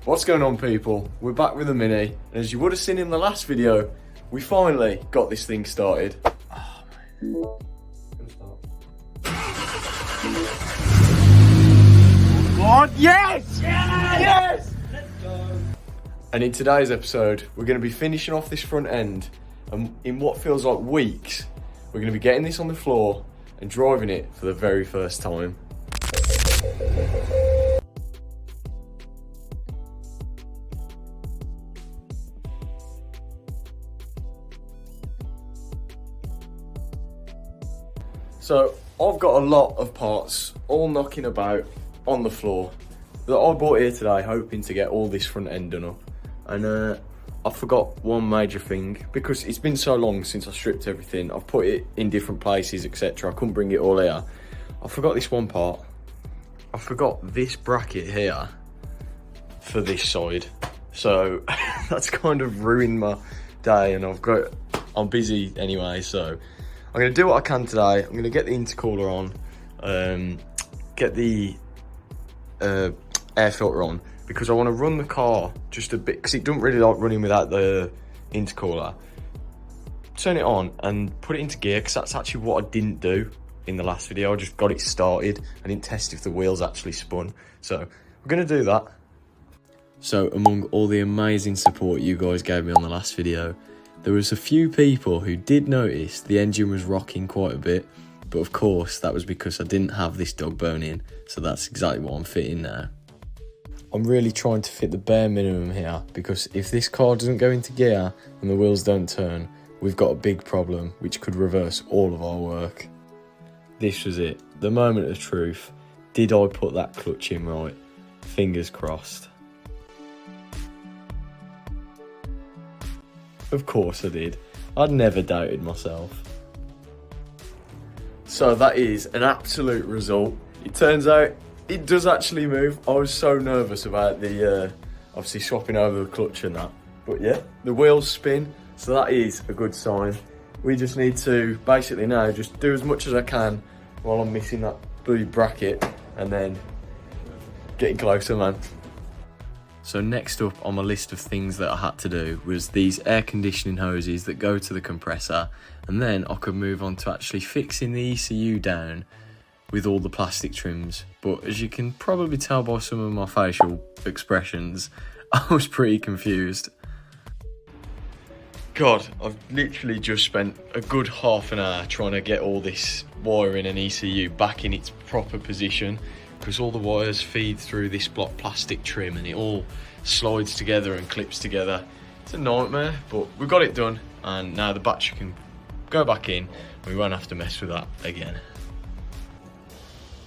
What's going on, people? We're back with the Mini, and as you would have seen in the last video, we finally got this thing started. Oh, man. God, yes! Yes! Let's go! And in today's episode, we're going to be finishing off this front end, and in what feels like weeks, we're going to be getting this on the floor and driving it for the very first time. So I've got a lot of parts all knocking about on the floor that I bought here today, hoping to get all this front end done up. And I forgot one major thing, because it's been so long since I stripped everything. I've put it in different places, etc. I couldn't bring it all here. I forgot this one part. I forgot this bracket here for this side. So that's kind of ruined my day, and I'm busy anyway, so I'm going to do what I can today. I'm going to get the intercooler on, get the air filter on, because I want to run the car just a bit, because it doesn't really like running without the intercooler. Turn it on and put it into gear, because that's actually what I didn't do in the last video. I just got it started. I didn't test if the wheels actually spun. So we're going to do that. So among all the amazing support you guys gave me on the last video, there was a few people who did notice the engine was rocking quite a bit, but of course that was because I didn't have this dog bone in, so that's exactly what I'm fitting now. I'm really trying to fit the bare minimum here, because if this car doesn't go into gear and the wheels don't turn, we've got a big problem which could reverse all of our work. This was it, the moment of truth. Did I put that clutch in right? Fingers crossed. Of course I did. I'd never doubted myself. So that is an absolute result. It turns out it does actually move. I was so nervous about the obviously swapping over the clutch and that. But yeah, the wheels spin, so that is a good sign. We just need to basically now just do as much as I can while I'm missing that bloody bracket, and then getting closer, man. So next up on my list of things that I had to do was these air conditioning hoses that go to the compressor, and then I could move on to actually fixing the ECU down with all the plastic trims. But as you can probably tell by some of my facial expressions, I was pretty confused. God, I've literally just spent a good half an hour trying to get all this wiring and ECU back in its proper position, because all the wires feed through this block plastic trim and it all slides together and clips together. It's a nightmare, but we got it done, and now the battery can go back in and we won't have to mess with that again.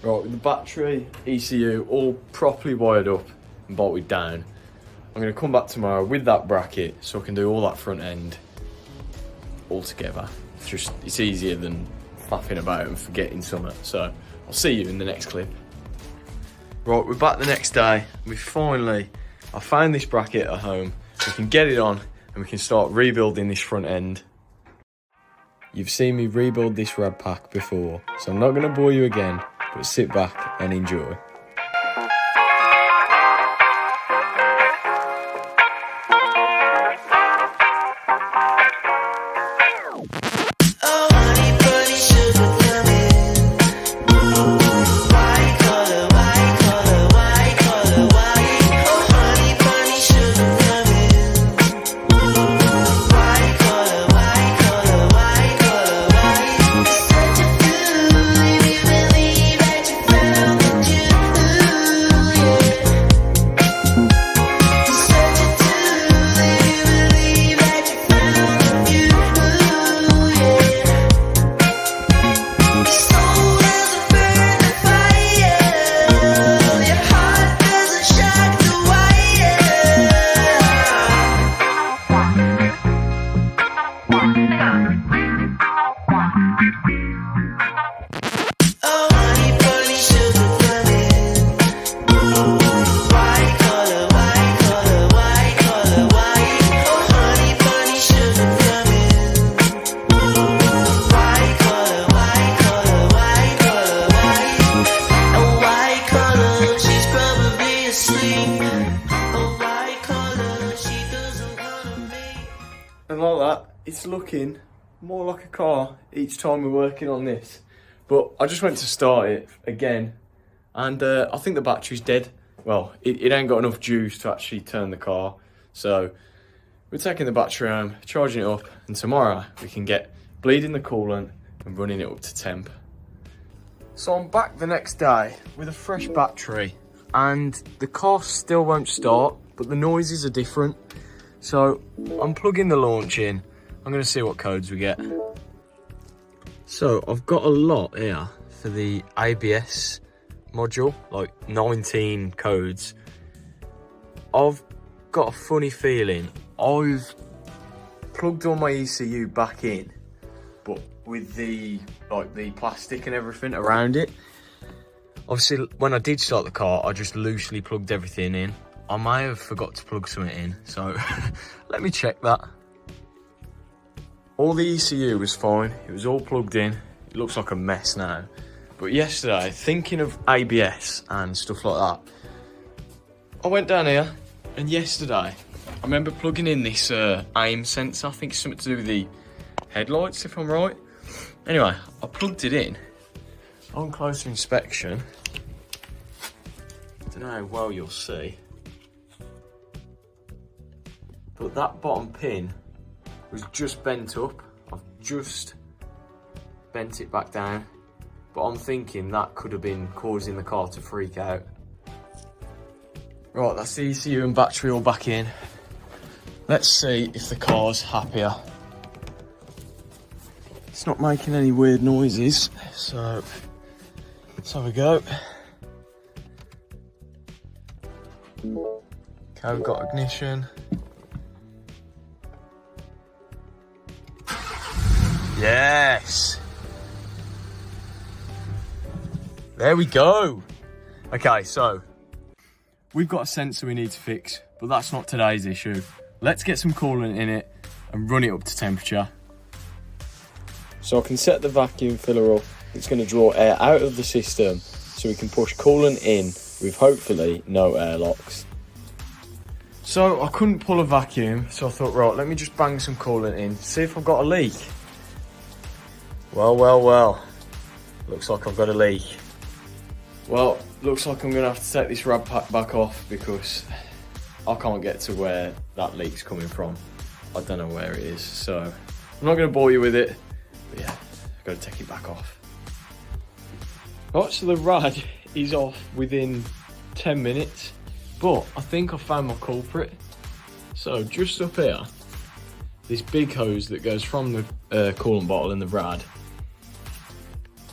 Right, with the battery, ECU all properly wired up and bolted down, I'm going to come back tomorrow with that bracket so I can do all that front end all together. It's easier than faffing about and forgetting something. So I'll see you in the next clip. Right, we're back the next day. I found this bracket at home. We can get it on and we can start rebuilding this front end. You've seen me rebuild this rad pack before, so I'm not going to bore you again, but sit back and enjoy. Such a fool, if you believe that you found the truth. like that. It's looking more like a car each time we're working on this. But I just went to start it again, and I think the battery's dead. Well, it ain't got enough juice to actually turn the car. So we're taking the battery home, charging it up, and tomorrow we can get bleeding the coolant and running it up to temp. So I'm back the next day with a fresh battery, and the car still won't start, but the noises are different. So I'm plugging the launch in. I'm gonna see what codes we get. So I've got a lot here for the ABS module, like 19 codes. I've got a funny feeling I've plugged all my ECU back in, but with the plastic and everything around it. Obviously, when I did start the car, I just loosely plugged everything in. I may have forgot to plug something in, so let me check that. All the ECU was fine, it was all plugged in. It looks like a mess now. But yesterday, thinking of ABS and stuff like that, I went down here, and yesterday, I remember plugging in this aim sensor. I think it's something to do with the headlights, if I'm right. Anyway, I plugged it in. On closer inspection, I don't know how well you'll see, but that bottom pin was just bent up. I've just bent it back down, but I'm thinking that could have been causing the car to freak out. Right, that's the ECU and battery all back in. Let's see if the car's happier. It's not making any weird noises, so let's have a go. Okay, we've got ignition. Yes! There we go! Okay, so we've got a sensor we need to fix, but that's not today's issue. Let's get some coolant in it and run it up to temperature. So I can set the vacuum filler up. It's going to draw air out of the system so we can push coolant in with hopefully no airlocks. So I couldn't pull a vacuum, so I thought, right, let me just bang some coolant in, see if I've got a leak. Well, well, well. Looks like I've got a leak. Well, looks like I'm going to have to take this rad pack back off because I can't get to where that leak's coming from. I don't know where it is, so I'm not going to bore you with it. But yeah, I've got to take it back off. Right, so the rad is off within 10 minutes, but I think I found my culprit. So just up here, this big hose that goes from the coolant bottle in the rad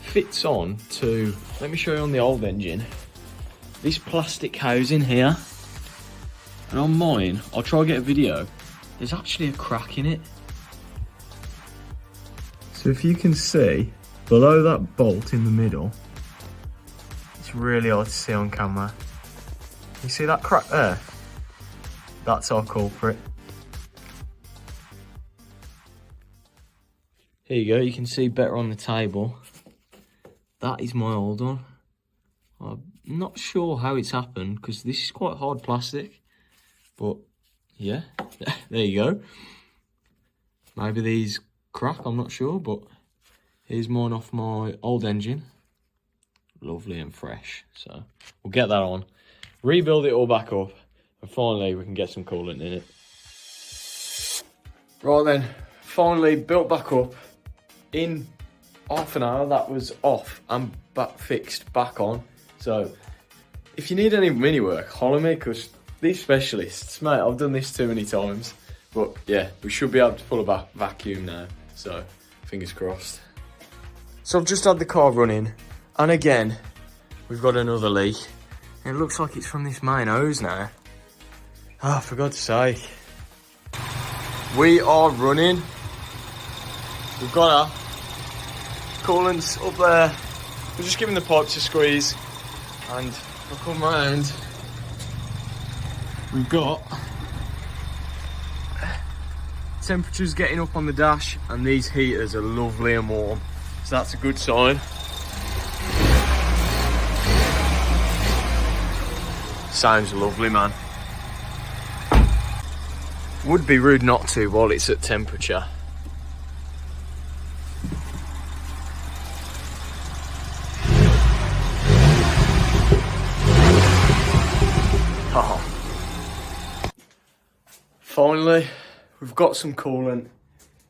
fits on to, let me show you on the old engine, this plastic housing here. And on mine, I'll try and get a video, there's actually a crack in it. So if you can see, below that bolt in the middle, it's really hard to see on camera. You see that crack there? That's our culprit. Here you go, you can see better on the table. That is my old one. I'm not sure how it's happened because this is quite hard plastic. But yeah, there you go. Maybe these crack, I'm not sure, but here's mine off my old engine. Lovely and fresh. So we'll get that on, rebuild it all back up, and finally we can get some coolant in it. Right then, finally built back up. In half an hour that was off and back fixed back on. So if you need any mini work, holler me, because these specialists, mate, I've done this too many times. But yeah, we should be able to pull a vacuum now, so fingers crossed. So I've just had the car running, and again we've got another leak, and it looks like it's from this main hose now. Ah, for God's sake. We are running. We've got our coolant's up there. We're just giving the pipes a squeeze, and if I come round, we've got temperatures getting up on the dash, and these heaters are lovely and warm, so that's a good sign. Sounds lovely, man. Would be rude not to while it's at temperature. Oh. Finally, we've got some coolant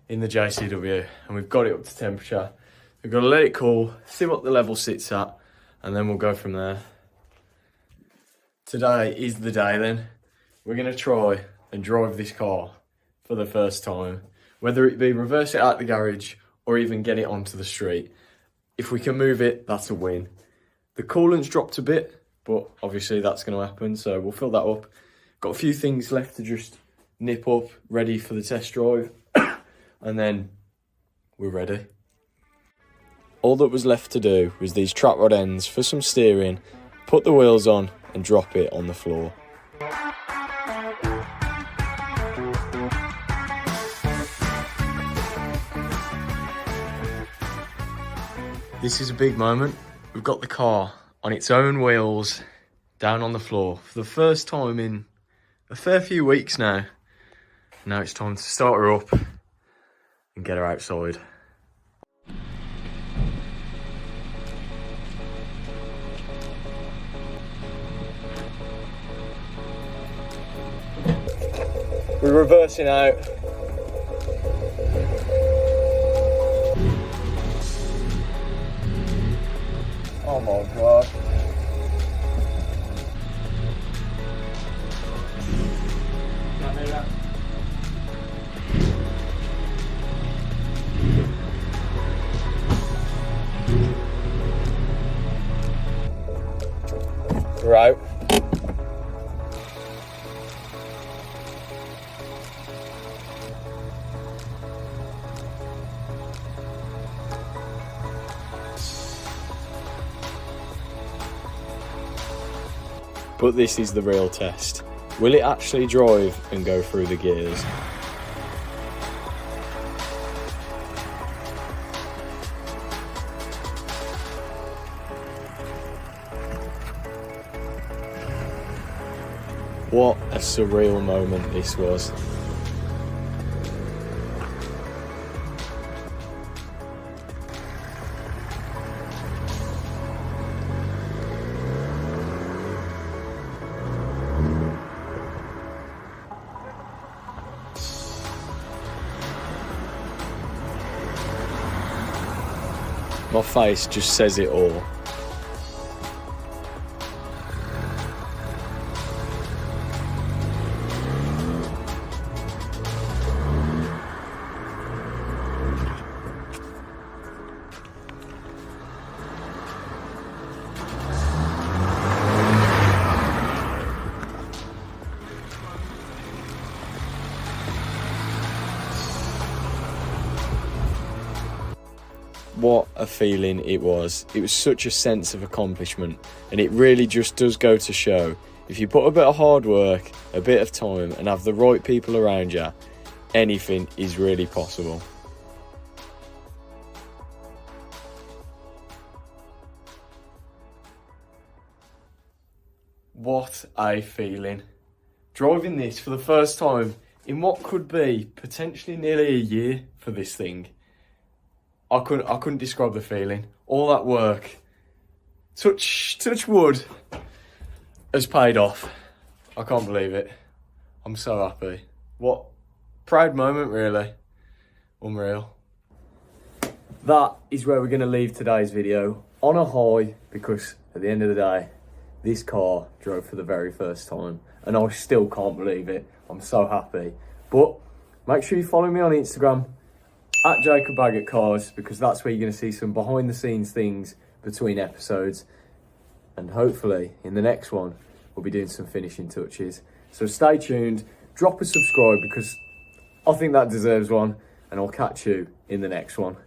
in the JCW and we've got it up to temperature. We've got to let it cool, see what the level sits at, and then we'll go from there. Today is the day then. We're going to try and drive this car for the first time, whether it be reverse it out the garage or even get it onto the street. If we can move it, that's a win. The coolant's dropped a bit, but obviously that's going to happen, so we'll fill that up. Got a few things left to just nip up, ready for the test drive, and then we're ready. All that was left to do was these trap rod ends for some steering, put the wheels on and drop it on the floor. This is a big moment. We've got the car on its own wheels down on the floor for the first time in a fair few weeks now. Now it's time to start her up and get her outside. We're reversing out. Oh my God. We're out. But this is the real test. Will it actually drive and go through the gears? What a surreal moment this was. My face just says it all. What a feeling it was. It was such a sense of accomplishment, and it really just does go to show, if you put a bit of hard work, a bit of time, and have the right people around you, anything is really possible. What a feeling. Driving this for the first time in what could be potentially nearly a year for this thing. I couldn't describe the feeling. All that work, touch wood, has paid off. I can't believe it. I'm so happy. What proud moment, really. Unreal. That is where we're going to leave today's video, on a high, because at the end of the day, this car drove for the very first time, and I still can't believe it. I'm so happy. But make sure you follow me on Instagram, at Jacob Baggott Cars, because that's where you're going to see some behind the scenes things between episodes, and hopefully in the next one we'll be doing some finishing touches. So stay tuned, drop a subscribe because I think that deserves one, and I'll catch you in the next one.